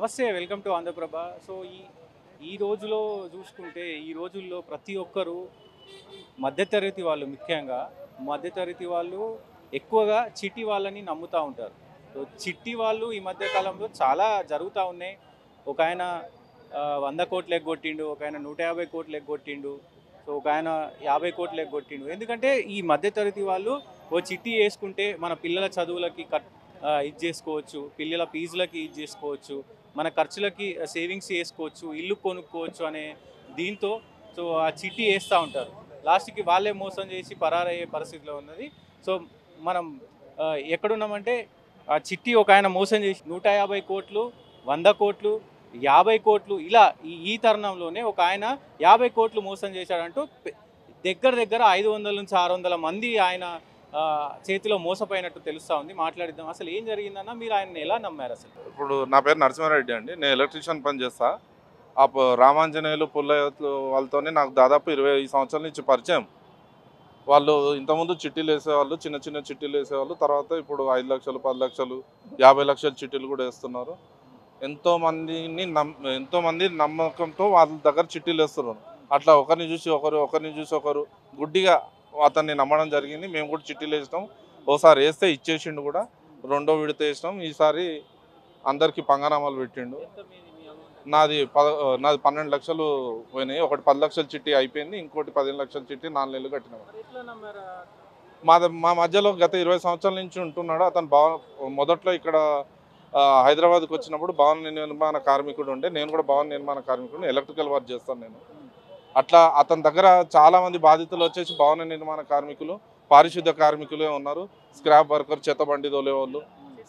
నమస్తే, welcome to Andhraprabha. So ఈ రోజులో చూసుకుంటే ఈ రోజుల్లో ప్రతి ఒక్కరు మధ్యతరగతి వాళ్ళు, ముఖ్యంగా మధ్యతరగతి వాళ్ళు ఎక్కువగా చిట్టి వాళ్ళని నమ్ముతూ ఉంటారు. సో చిట్టి వాళ్ళు ఈ మధ్య కాలంలో చాలా జరుగుతూ ఉన్నాయి. ఒక ఆయన 100 కోట్లు ఎగ్గొట్టిండు, ఒక ఆయన 150 కోట్లు ఎగ్గొట్టిండు, సో ఒక ఆయన 50 కోట్లు ఎగ్గొట్టిండు. ఎందుకంటే ఈ మధ్యతరగతి వాళ్ళు ఓ చిట్టి వేసుకుంటే మన పిల్లల చదువులకి ఇది చేసుకోవచ్చు, పిల్లల ఫీజులకి ఇది చేసుకోవచ్చు, మన ఖర్చులకి సేవింగ్స్ చేసుకోవచ్చు, ఇల్లు కొనుక్కోవచ్చు అనే దీంతో సో ఆ చిట్టి వేస్తూ ఉంటారు. లాస్ట్కి వాళ్ళే మోసం చేసి పరారయ్యే పరిస్థితిలో ఉన్నది. సో మనం ఎక్కడున్నామంటే ఆ చిట్టి ఒక ఆయన మోసం చేసి 150 కోట్లు, 100 కోట్లు, 50 కోట్లు ఇలా ఈ తరుణంలోనే ఒక ఆయన 50 కోట్లు మోసం చేశాడంటూ దగ్గర దగ్గర 500 నుంచి 600 మంది ఆయన చేతిలో మోసపోయినట్టు తెలుస్తూ ఉంది. మాట్లాడిద్దాం, అసలు ఏం జరిగిందన్న, మీరు ఆయన ఎలా నమ్మారు అసలు? ఇప్పుడు నా పేరు నరసింహారెడ్డి అండి. నేను ఎలక్ట్రీషియన్ పని చేస్తా. రామాంజనేయులు పుల్లయ్య వాళ్ళతోనే నాకు దాదాపు 25 సంవత్సరాల నుంచి పరిచయం. వాళ్ళు ఇంతకుముందు చిట్టీలు వేసేవాళ్ళు, చిన్న చిన్న చిట్టీలు వేసేవాళ్ళు. తర్వాత ఇప్పుడు 5 లక్షలు, 10 లక్షలు, 50 లక్షల చిట్టీలు కూడా వేస్తున్నారు. ఎంతోమంది నమ్మకంతో వాళ్ళ దగ్గర చిట్టీలు వేస్తున్నారు. అట్లా ఒకరిని చూసి ఒకరు గుడ్డిగా అతన్ని నమ్మడం జరిగింది. మేము కూడా చిట్టీలు వేసినాం. ఓసారి వేస్తే ఇచ్చేసిండు కూడా, రెండో విడత వేసినాం. ఈసారి అందరికీ పంగనామాలు పెట్టిండు. నాది 12 లక్షలు పోయినాయి. ఒకటి 10 లక్షల చిట్టి అయిపోయింది, ఇంకోటి 15 లక్షల చిట్టి 4 నెలలు కట్టినాం. మా మధ్యలో గత 20 సంవత్సరాల నుంచి ఉంటున్నాడు అతను. మొదట్లో ఇక్కడ హైదరాబాద్కి వచ్చినప్పుడు భవన నిర్మాణ కార్మికుడు ఉండే. నేను కూడా భవన నిర్మాణ కార్మికుడు, ఎలక్ట్రికల్ వర్క్ చేస్తాను నేను. అట్లా అతని దగ్గర చాలామంది బాధితులు వచ్చేసి భవన నిర్మాణ కార్మికులు, పారిశుద్ధ్య కార్మికులే ఉన్నారు. స్క్రాప్ వర్కర్, చెత్త బండి తోలేవాళ్ళు,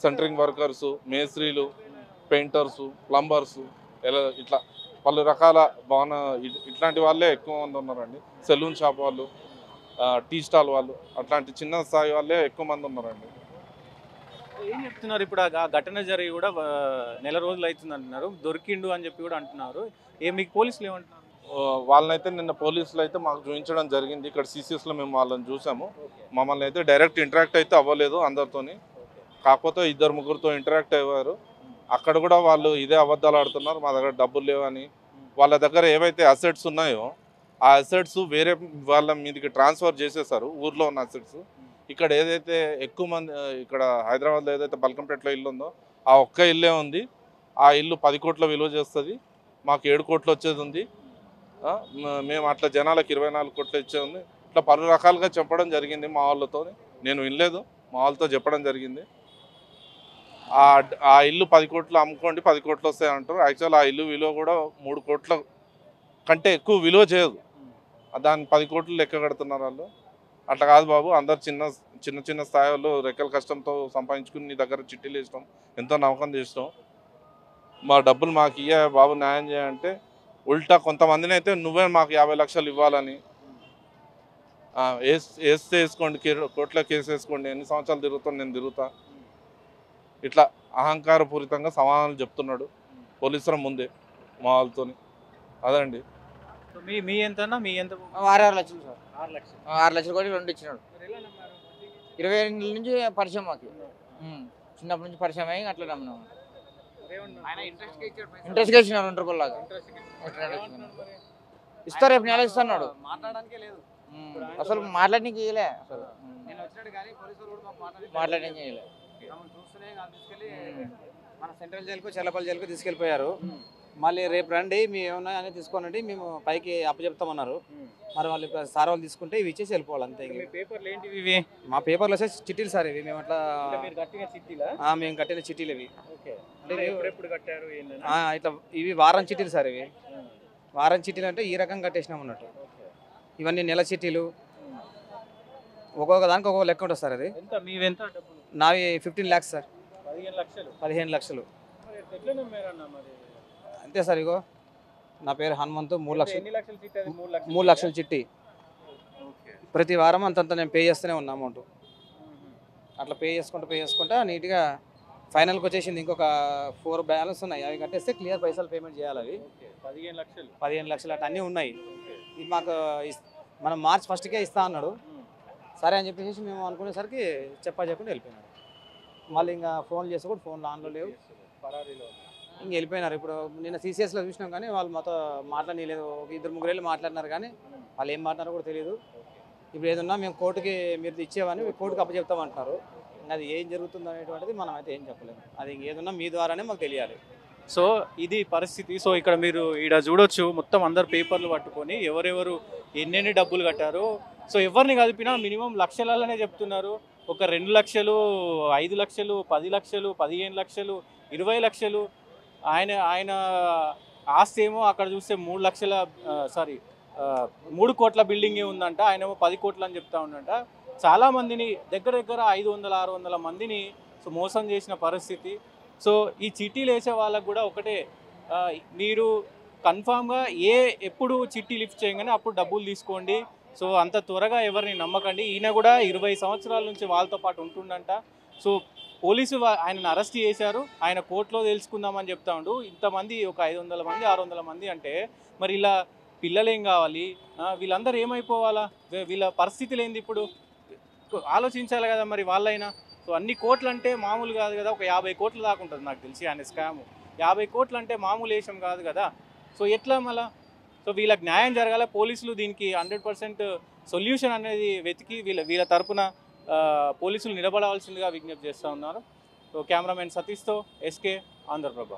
సెంటరింగ్ వర్కర్సు, మేస్త్రీలు, పెయింటర్సు, ప్లంబర్సు, ఇట్లా పలు రకాల భవన ఇట్లాంటి వాళ్ళే ఎక్కువ మంది ఉన్నారండి. సెలూన్ షాప్ వాళ్ళు, టీ స్టాల్ వాళ్ళు, అట్లాంటి చిన్న స్థాయి వాళ్ళే ఎక్కువ మంది ఉన్నారండి. ఏం చెప్తున్నారు ఇప్పుడు? ఆ ఘటన జరిగి కూడా నెల రోజులు అవుతుంది అంటున్నారు, దొరికిండు అని చెప్పి కూడా అంటున్నారు. మీకు పోలీసులు ఏమంటున్నారు? వాళ్ళనైతే నిన్న పోలీసులు అయితే మాకు చూపించడం జరిగింది. ఇక్కడ సీసీఎస్లో మేము వాళ్ళని చూసాము. మమ్మల్ని అయితే డైరెక్ట్ ఇంటరాక్ట్ అయితే అవ్వలేదు అందరితోని, కాకపోతే 2-3 ఇంటరాక్ట్ అయ్యారు. అక్కడ కూడా వాళ్ళు ఇదే అబద్ధాలు ఆడుతున్నారు, మా దగ్గర డబ్బులు లేవని. వాళ్ళ దగ్గర ఏవైతే అసెట్స్ ఉన్నాయో ఆ అసెట్స్ వేరే వాళ్ళ మీదకి ట్రాన్స్ఫర్ చేసేసారు. ఊర్లో ఉన్న అసెట్స్ ఇక్కడ ఏదైతే ఎక్కువ మంది, ఇక్కడ హైదరాబాద్లో ఏదైతే బల్కంపేటలో ఇల్లు ఉందో ఆ ఒక్క ఇల్లే ఉంది. ఆ ఇల్లు 10 కోట్ల విలువ చేస్తుంది, మాకు 7 కోట్లు వచ్చేది ఉంది. మేము అట్లా జనాలకు 24 కోట్లు ఇచ్చే ఉంది. ఇట్లా పలు రకాలుగా చెప్పడం జరిగింది మా వాళ్ళతో. నేను వినలేదు, మా వాళ్ళతో చెప్పడం జరిగింది. ఆ ఇల్లు 10 కోట్లు అమ్ముకోండి, 10 కోట్లు వస్తాయి అంటారు. యాక్చువల్ ఆ ఇల్లు విలువ కూడా 3 కోట్ల కంటే ఎక్కువ విలువ చేయదు. దాన్ని 10 కోట్లు లెక్క కడుతున్నారు వాళ్ళు. అట్లా కాదు బాబు, అందరు చిన్న స్థాయి వాళ్ళు రెక్కల కష్టంతో సంపాదించుకుని నీ దగ్గర చిట్టీలు వేసినాం, ఎంతో నమ్మకం చేసినాం, మా డబ్బులు మాకు ఇయ్య బాబు, న్యాయం చేయంటే ఉల్టా కొంతమందిని అయితే నువ్వే మాకు 50 లక్షలు ఇవ్వాలని, వేసుకోండి, కోట్ల కేసు వేసుకోండి, ఎన్ని సంవత్సరాలు తిరుగుతాను నేను తిరుగుతా, ఇట్లా అహంకారపూరితంగా సమాధానాలు చెప్తున్నాడు పోలీసుల ముందే మా వాళ్ళతో. అదండి. మీ ఎంత? మీ ఎంత? 6 లక్షలు సార్. 6 లక్షలు. 6 లక్షలు కూడా 2 ఇచ్చినాడు. 20 ఏళ్ళ నుంచి పరిచయం మాకు. చిన్నప్పటి నుంచి పరిచయం అయ్యి అట్లా నమ్మినాము. ఇంట్రెస్ట్గా ఇచ్చినాడు 2 రూపాయలు లాగా ఇస్తారు. రేపు నెల ఇస్తున్నాడు. అసలు మాట్లాడడానికి ఇయ్యలే, అసలు మాట్లాడడానికి ఇయ్యలే. మన సెంట్రల్ జైలుకు, చెల్లపల్లి జైలుకు తీసుకెళ్ళిపోయారు. మళ్ళీ రేపు రండి, మేము ఏమన్నా అని తీసుకోనండి, మేము పైకి అప్పచెప్తామన్నారు. మరి వాళ్ళు సార్ వాళ్ళు తీసుకుంటే ఇవి ఇచ్చేసి వెళ్ళిపోవాలి అంతే. పేపర్లు ఏంటివి ఇవి? మా పేపర్లు వచ్చేసి చిట్టీలు సార్ ఇవి. మేము అట్లా మేము కట్టిన చిట్టీలు ఇవి. ఇట్లా ఇవి వారం చిట్టీలు సార్ ఇవి. వారం చిట్టీలు అంటే ఈ రకంగా కట్టేసినాం అన్నట్టు. ఇవన్నీ నెల చిట్టీలు, ఒక్కొక్క దానికి ఒక్కొక్క లెక్క ఉంటుంది సార్. అది నావి 15 lakhs సార్. 15 లక్షలు అంతే సార్. ఇగో నా పేరు హనుమంతు. 3 లక్షల చిట్టి. ప్రతి వారం అంతంత నేను పే చేస్తూనే ఉన్నా అమౌంట్. అట్లా పే చేసుకుంటా నీట్గా ఫైనల్కి వచ్చేసింది. ఇంకొక 4 బ్యాలెన్స్ ఉన్నాయి, అవి కట్టేస్తే క్లియర్ పైసలు పేమెంట్ చేయాలి. అవి 15 లక్షలు అట్లా అన్నీ ఉన్నాయి. ఇది మాకు మనం మార్చ్ 1కే ఇస్తా అన్నాడు. సరే అని చెప్పేసి మేము అనుకునేసరికి చెప్పకుండా వెళ్ళిపోయినాడు. మళ్ళీ ఇంకా ఫోన్లు చేస్తే కూడా ఫోన్లు ఆన్లో లేవు. ఇంక వెళ్ళిపోయినారు. ఇప్పుడు నిన్న CCSలో చూసినాం కానీ వాళ్ళు మాతో మాట్లాడలేదు. ఒక 2-3 మాట్లాడినారు కానీ వాళ్ళు ఏం మాట్లాడారో కూడా తెలియదు. ఇప్పుడు ఏదన్నా మేము కోర్టుకి మీరు ఇచ్చేవని కోర్టుకి అప్పచెప్తామంటున్నారు. అది ఏం జరుగుతుందో అనేటువంటిది మనం అయితే ఏం చెప్పలేము. అది ఏదన్నా మీ ద్వారానే మాకు తెలియాలి. సో ఇది పరిస్థితి. సో ఇక్కడ మీరు ఈడ చూడొచ్చు, మొత్తం అందరు పేపర్లు పట్టుకొని ఎవరెవరు ఎన్నెన్ని డబ్బులు కట్టారు. సో ఎవరిని కలిపినా మినిమం లక్షలనే చెప్తున్నారు. ఒక 2 లక్షలు, 5 లక్షలు, 10 లక్షలు, 15 లక్షలు, 20 లక్షలు. ఆయన ఆస్తి ఏమో అక్కడ చూస్తే 3 లక్షల 3 కోట్ల బిల్డింగే ఉందంట. ఆయనేమో 10 కోట్లు అని చెప్తా ఉందంట. చాలామందిని దగ్గర 500-600 మందిని సో మోసం చేసిన పరిస్థితి. సో ఈ చిట్టీలు వేసే వాళ్ళకు కూడా ఒకటే, మీరు కన్ఫామ్గా ఎప్పుడు చిట్టి లిఫ్ట్ చేయగానే అప్పుడు డబ్బులు తీసుకోండి. సో అంత త్వరగా ఎవరిని నమ్మకండి. ఈయన కూడా 20 సంవత్సరాల నుంచి వాళ్ళతో పాటు ఉంటుండంట. సో పోలీసు ఆయనను అరెస్ట్ చేశారు. ఆయన కోర్టులో తెలుసుకుందామని చెప్తా ఉండు. ఇంతమంది ఒక 500 మంది 600 మంది అంటే మరి ఇలా పిల్లలు ఏం కావాలి, వీళ్ళందరూ ఏమైపోవాలా, వీళ్ళ పరిస్థితులు ఏంది ఇప్పుడు ఆలోచించాలి కదా మరి వాళ్ళైనా. సో అన్ని కోట్లు అంటే మామూలు కాదు కదా. ఒక 50 కోట్ల దాకా ఉంటుంది నాకు తెలిసి ఆయన స్కాము. 50 కోట్లు అంటే మామూలు వేషం కాదు కదా. సో ఎట్లా మళ్ళా? సో వీళ్ళకి న్యాయం జరగాల. పోలీసులు దీనికి 100% సొల్యూషన్ అనేది వెతికి వీళ్ళ తరపున పోలీసులు నిలబడవలసిందిగా విజ్ఞప్తి చేస్తూ ఉన్నారు. సో కెమెరామెన్ సతీష్తో SK, ఆంధ్రప్రభ.